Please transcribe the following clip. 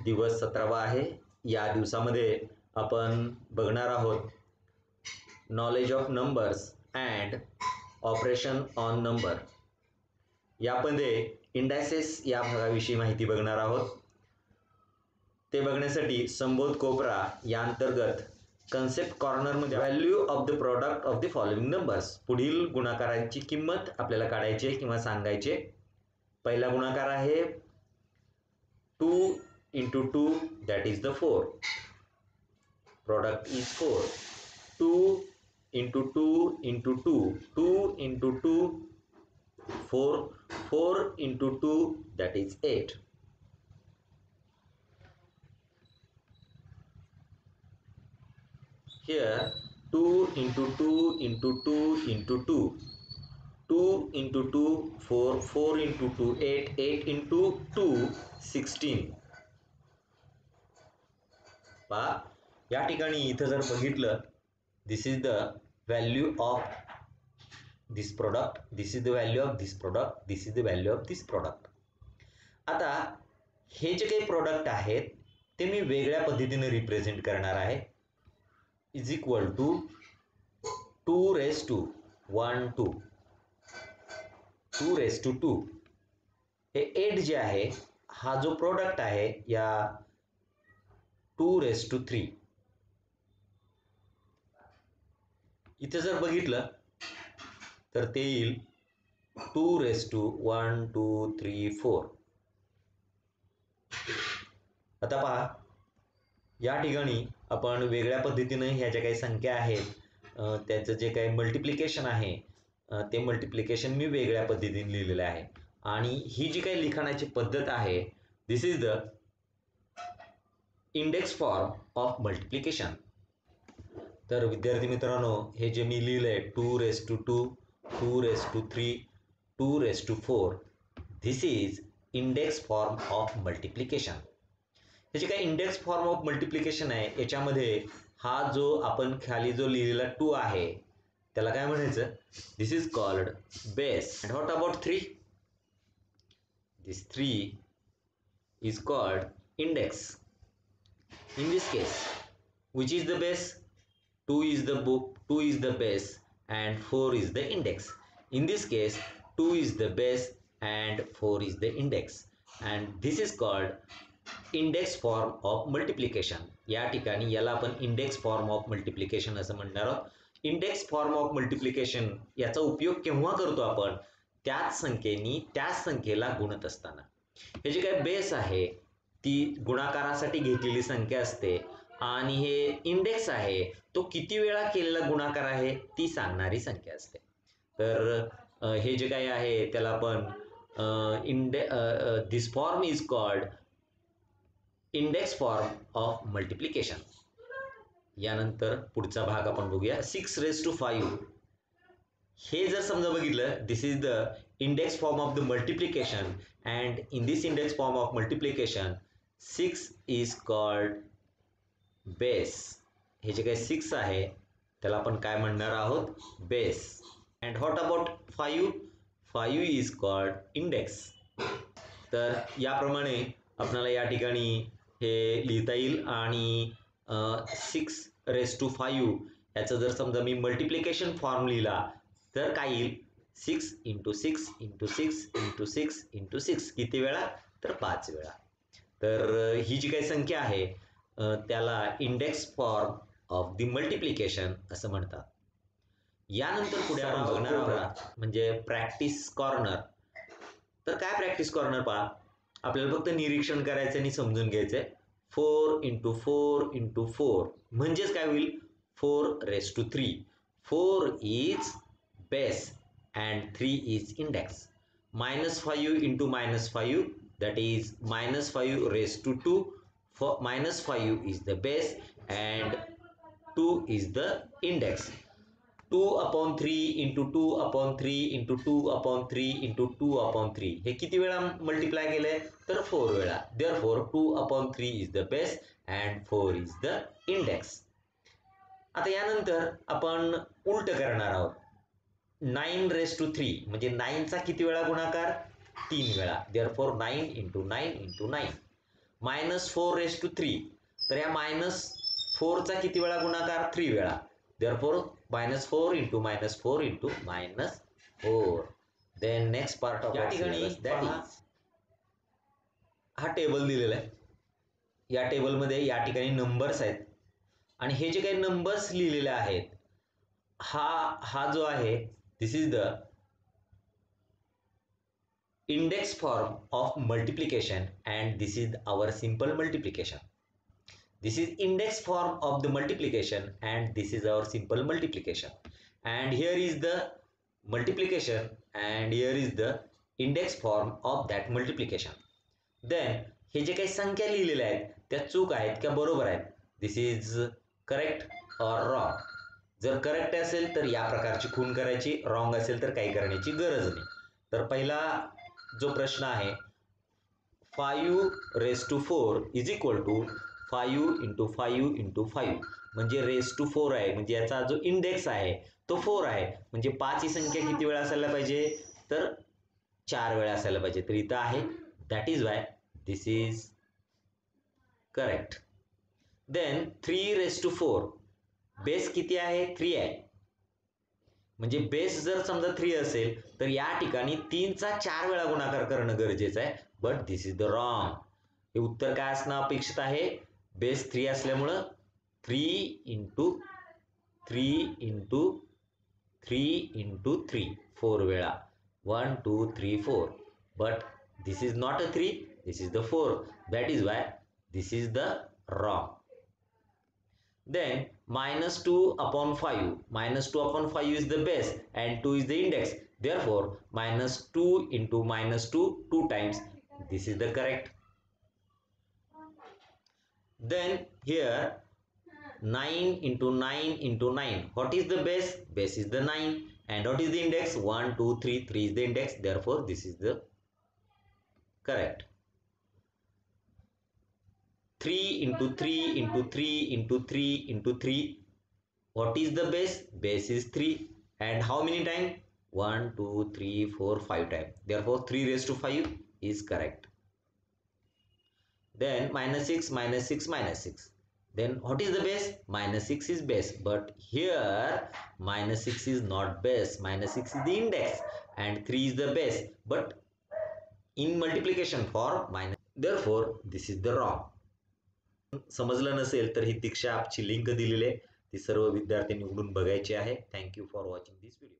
दिवस 17वा आहे. या दिवसामध्ये आपण बघणार आहोत knowledge of numbers and operation on number. यामध्ये इंडायसेस या भागाविषयी माहिती बघणार आहोत. ते बघण्यासाठी संबोध कोपरा या अंतर्गत कन्सेप्ट कॉर्नरमध्ये value of the product of the following numbers, पुढील गुणाकारांची किंमत आपल्याला काढायची किंवा सांगायचे. पहिला गुणाकार आहे 2 into 2, that is the 4. Product is 4. 2 into 2 into 2, 2 into 2, 4, 4 into 2, that is 8. Here 2 into 2 into 2 into 2, 2 into 2, 4, 4 into 2, 8, 8 into 2, 16. पहा, या ठिकाणी इथं जर बघितलं, this is the value of this product, this is the value of this product, this is the value of this product. आता हे जे काही प्रोडक्ट आहेत ते मी वेगळ्या पद्धतीने रिप्रेझेंट करणार आहे. Is equal to 2 raised to 1 2, 2 raised to 2. हे 8 जे आहे, हा जो प्रोडक्ट आहे या 2 raised to 3. इथे जर बघितलं तर ते येईल 2 raised to 1 2 3 4. आता पहा, या ठिकाणी आपण वेगळ्या पद्धतीने ह्या ज्या काही संख्या आहेत त्याचं जे काही मल्टिप्लिकेशन आहे ते मल्टिप्लिकेशन मी वेगळ्या पद्धतीने लिहिलेलं आहे. आणि ही जी काही लिखाणाची पद्धत आहे, this is the index form of multiplication. तर विद्यार्थी मित्रांनो, हे जे मी लिहिलं आहे 2 raised to 2, 2 raised to 3, 2 raised to 4, this is index form of multiplication. हे जे काही इंडेक्स फॉर्म ऑफ मल्टिप्लिकेशन आहे याच्यामध्ये हा जो आपण खाली जो लिहिलेला 2 आहे त्याला काय म्हणायचं, this is called base. And what about 3? This 3 is called index. In this case, which is the base? 2 is the base and 4 is the index. In this case, 2 is the base and 4 is the index, and this is called index form of multiplication. या ठिकाणी याला आपण index form of multiplication असं म्हणणार आहोत. Index form of multiplication याचा उपयोग केव्हा करतो आपण? त्याच संख्येनी त्याच संख्येला गुणत असताना. हे जे काही बेस आहे ती गुणाकारासाठी घेतलेली संख्या असते आणि हे इंडेक्स आहे तो किती वेळा केलेला गुणाकार आहे ती सांगणारी संख्या असते. तर हे जे काही आहे त्याला आपण this form is called index form of multiplication. यानंतर पुढचा भाग आपण बघूया. 6 raised to 5. हे जर समजा बघितलं, this is the index form of the multiplication and in this index form of multiplication 6 is called base. हे जे काही 6 आहे त्याला आपण काय म्हणणार आहोत, base. And what about 5? 5 is called index. तर याप्रमाणे आपल्याला या ठिकाणी हे लिहिता येईल. आणि 6 raised to 5 याचं जर समजा मी मल्टिप्लिकेशन फॉर्म लिहिला तर काय येईल, 6 into 6 into 6 into 6 into 6. किती वेळा? तर 5 वेळा. तर ही जी काही संख्या आहे त्याला index form of the multiplication असं म्हणतात. यानंतर पुढे आपण बघणार आहोत म्हणजे प्रॅक्टिस कॉर्नर. तर काय प्रॅक्टिस कॉर्नर? पहा, आपल्याला फक्त निरीक्षण करायचं आणि समजून घ्यायचंय. 4 into 4 into 4 म्हणजेच काय होईल, 4 raised to 3. 4 is base and 3 is index. -5 into -5, that is -5 raised to 2. For -5 is the base and 2 is the index. 2/3 into 2/3 into 2/3 into 2/3 हे किती वेळा मल्टिप्लाय केलंय, तर 4 वेळा. Therefore 2/3 is the base and 4 is the index. आता यानंतर आपण उलट करणार आहोत. 9 raised to 3 म्हणजे 9चा किती वेळा गुणाकार, 3 वेळा. Therefore 9 into 9 into 9. -4^3. तर या -4चा किती वेळा गुणाकार? 3 वेळा. Therefore -4 into -4 into -4. Then next part of our syllabus, that is, हा टेबल दिलेला आहे. या टेबलमध्ये या ठिकाणी नंबर्स आहेत आणि हे जे काही नंबर्स लिहिलेले आहेत, हा जो आहे, this is the index form of multiplication and this is our simple multiplication. This is index form of the multiplication and this is our simple multiplication. And here is the multiplication and here is the index form of that multiplication. Then हे जे काही संख्या लिहिलेल्या आहेत त्या चूक आहेत का बरोबर आहेत? दिस इज करेक्ट और रॉंग. जर करेक्ट असेल तर या प्रकारची खूण करायची, रॉंग असेल तर काही करण्याची गरज नाही. तर पहिला जो प्रश्न आहे, 5^4 is equal to 5 into 5 into 5 म्हणजे रेस टू 4 आहे, म्हणजे याचा जो इंडेक्स आहे तो 4 आहे, म्हणजे 5 ही संख्या किती वेळा असायला पाहिजे? तर 4 वेळा असायला पाहिजे. तर इथं आहे, that is why this is correct. Then 3^4 base किती आहे? 3 आहे, म्हणजे बेस जर समजा 3 असेल तर या ठिकाणी 3चा 4 वेळा गुणाकार करणं गरजेचं आहे. But this is the wrong. हे उत्तर काय असणं अपेक्षित आहे? बेस 3 असल्यामुळं 3 into 3 into 3 into 3 4 वेळा. 1 2 3 4. But this is not a 3, this is the 4. That is why this is the wrong. Then -2/5. -2/5 is the base and 2 is the index. Therefore, -2 into -2 2 times. This is the correct. Then here 9 into 9 into 9. What is the base? Base is the 9. And what is the index? 1 2 3. 3 is the index. Therefore, this is the correct. 3 into 3 into 3 into 3 into 3. What is the base? Base is 3. And how many times? 1 2 3 4 5 times. Therefore 3^5 is correct. Then -6 -6 -6. Then what is the base? -6 is base, but here -6 is not base. -6 is the index and 3 is the base, but in multiplication for minus. Therefore this is the wrong. समजलं नसेल तर ही दीक्षा ॲपची link दिलेली आहे, ती सर्व विद्यार्थ्यांनी उघडून बघायची आहे. Thank you for watching this video.